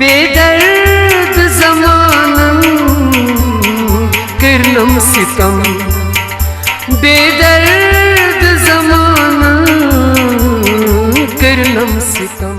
बेदर्द ज़मानम करनम सितम, बेदर्द ज़मानम करनम सितम।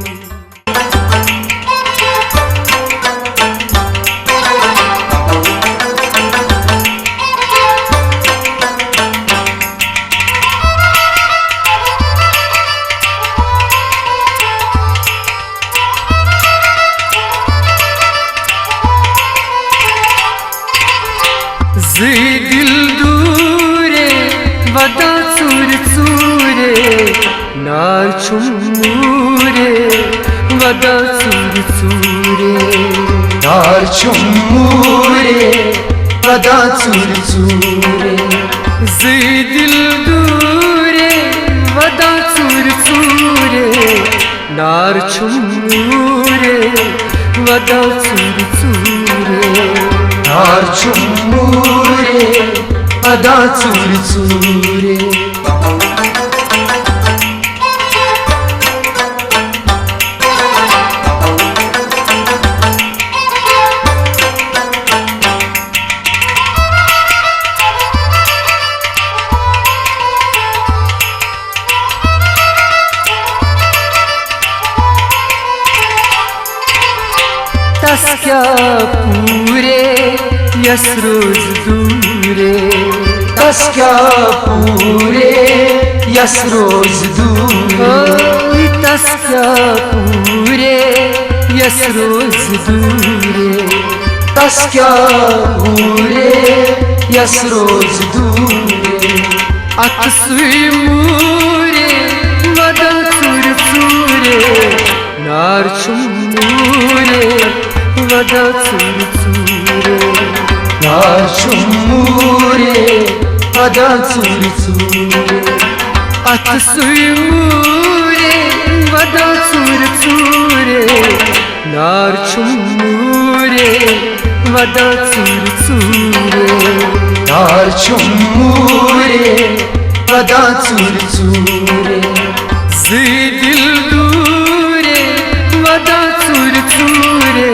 दिल दूरे वदा चूर चूरे नार चुम्मूरे वदा चूर चूरे नार चुम्मूरे वदा चूर चूरे। दिल दूरे वदा चूर चूरे नार चुम्मूरे वदा चूर चूरे नार चुम्मूरे वदा चूर चूरे। तस क्या पूरे यस रोज दूरे, तस क्या पूरे यस रोज दूरे। तस क्या पूरे यस रोज दूरे, तस क्या पूरे यस रोज दूरे। अक्सुई मूरे वदा चूर चूरे नार चुम्मूरे वदा चूर चूरे नार चुम्मूरे वदा चूर चूरे। अक्सुई मूरे वदा चूर चूरे नार चुम्मूरे वदा चूर चूरे नार चुम्मूरे वदा चूर चूरे। दिल दूरे वदा चूर चूरे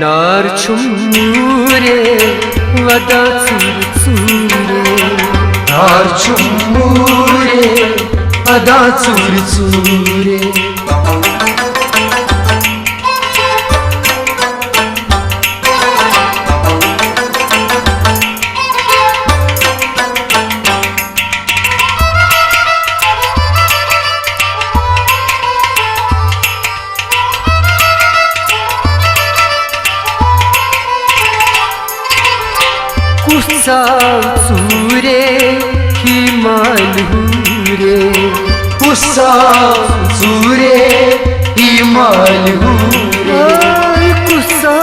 नार चुम्मूरे वदा चूर चूरे नार चुम्मूरे वदा चूर चूरे। कुसा चूरे हिमाल हुरे, कुसा चूरे हिमाल हुरे। कुसा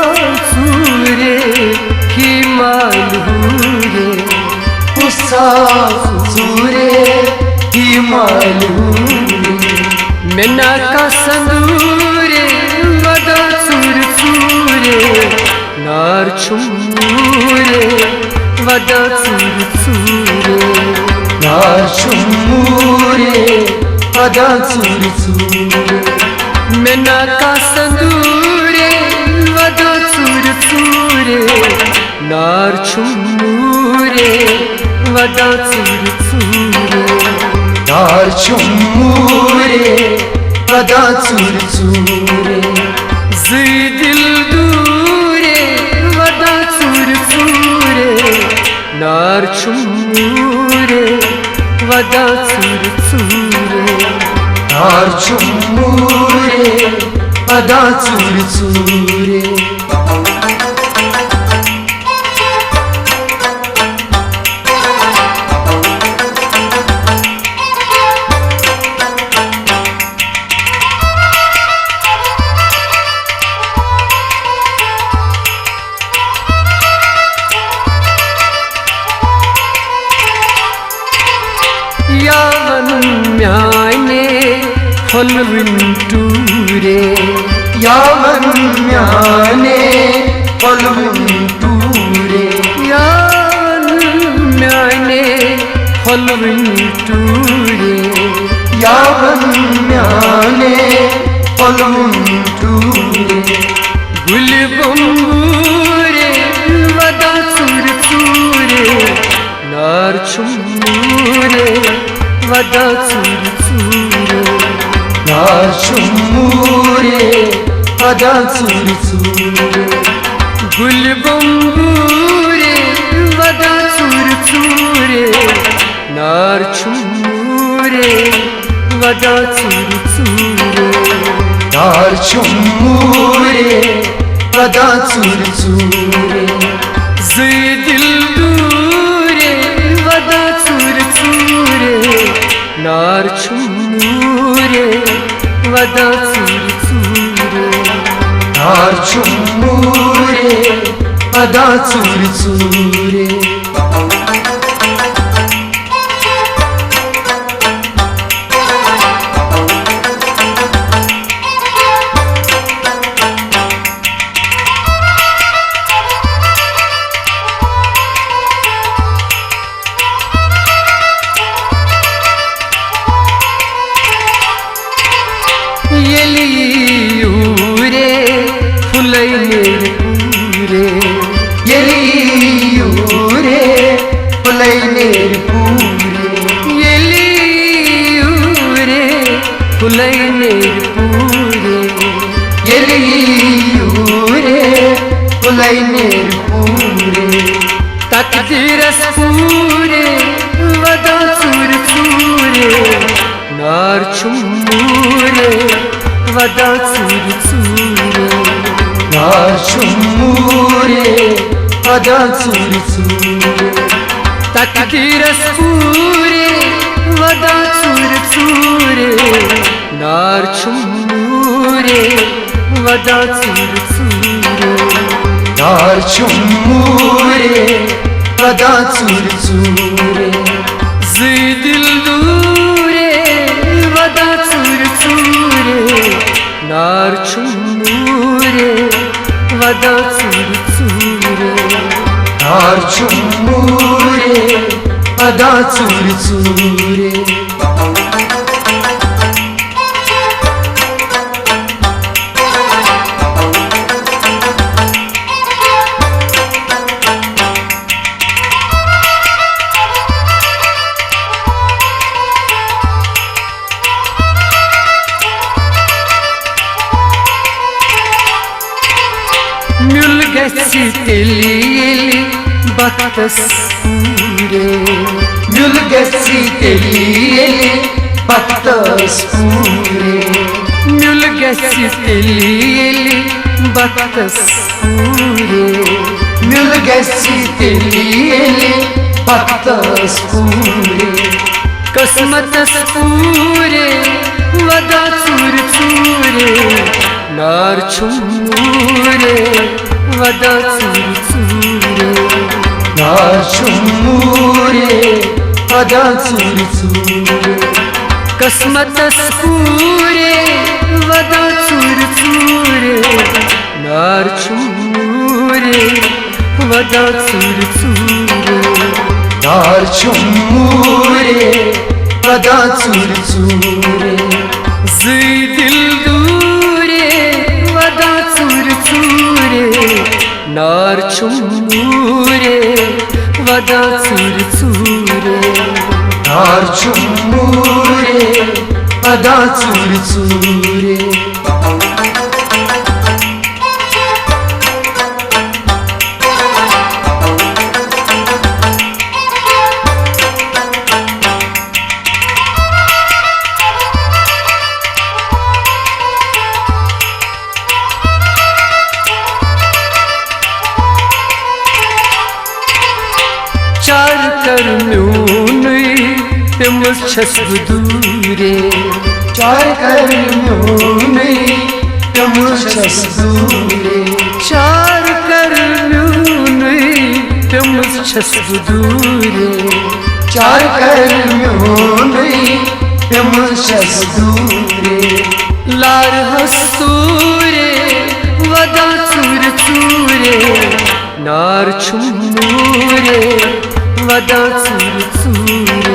चूरे हिमाल हुरे, कुसा चूरे हिमाल हुरे। मेना का संदूरे वदा चूर चूरे नार चुम्मूरे वदा चूर चूरे नार चुम्मूरे वदा चूर चूरे। मेना का संदूरे वदा चूर चूरे नार चुम्मूरे वदा चूर चूरे नार चुम्मूरे वदा चूर चूरे। दिल दूरे वदा चूर चूरे नार चुम्मूरे वदा चूर चूरे नार चुम्मूरे वदा चूर चूरे। यावन म्याने फलविन टूरे, यावन म्याने फलविन टूरे। यावन म्याने फलविन टूरे यावन म्याने फलविन टूरे। वदा चूर चूरे नाचुमुरे वदा चूर चूरे गुल बंबूरे वदा चूर चूरे नार चुमुरे वदा चूर चूरे नाचुमुरे वदा चूर चूरे दिल दूरे वदा चूर चूरे नार चुमुरे वदा चूर चूरे नाचुमुरे वदा चूर चूरे ಎಲಿಯೂರೆ ಫುಲೈನೇರ್ಪೂರೆ ಎಲಿಯೂರೆ ಫುಲೈನೇರ್ಪೂರೆ ಎಲಿಯೂರೆ ಫುಲೈನೇರ್ಪೂರೆ ಎಲಿಯೂರೆ ಫುಲೈನೇರ್ಪೂರೆ ತಕ್ದಿರಸ್ ಪೂರೆ ವದಾ ಚೂರ್ ಚೂರೆ ನಾರ್ ಚುಮ್ಮೂರೆ वदा चूर चूरे नाचुमुरे वदा चूर चूरे तकदीरस पूरे वदा चूर चूरे नार चुमुरे वदा चूर चूरे नाचुमुरे वदा चूर चूरे दिल दूरे वदा चूर चूरे नार चुमुरे वदा चूर चूरे नाचुमुरे वदा चूर चूरे Mülgesi teliyeli baktas pure Mülgesi teliyeli baktas pure Mülgesi teliyeli baktas pure Mülgesi teliyeli baktas pure Kısmetas pure vada çur çure नार चुमुरे वदा चूर चूरे नाचुमुरे वदा चूर चूरे किस्मतस पूरे वदा चूर चूरे नार चुमुरे वदा चूर चूरे नाचुमुरे वदा चूर चूरे दिल वदा चूर चूरे नार चुमुरे वदा चूर चूरे नाचुमुरे वदा चूर चूरे चार कर म्यूनुई तमस छस दूरे चार कर म्यूनुई तमस छस दूरे चार कर म्यूनुई तमस छस दूरे चार कर म्यूनुई तमस छस दूरे लार हसूरे वदा चूर चूरे नार चुमुरे वदा चूर चूरे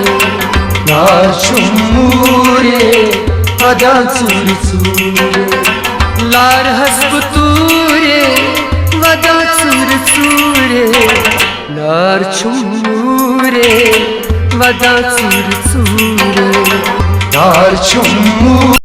नाचुमुरे वदा चूर चूरे लार हसबतूरे वदा चूर चूरे नार चुमुरे वदा चूर चूर Dar çumu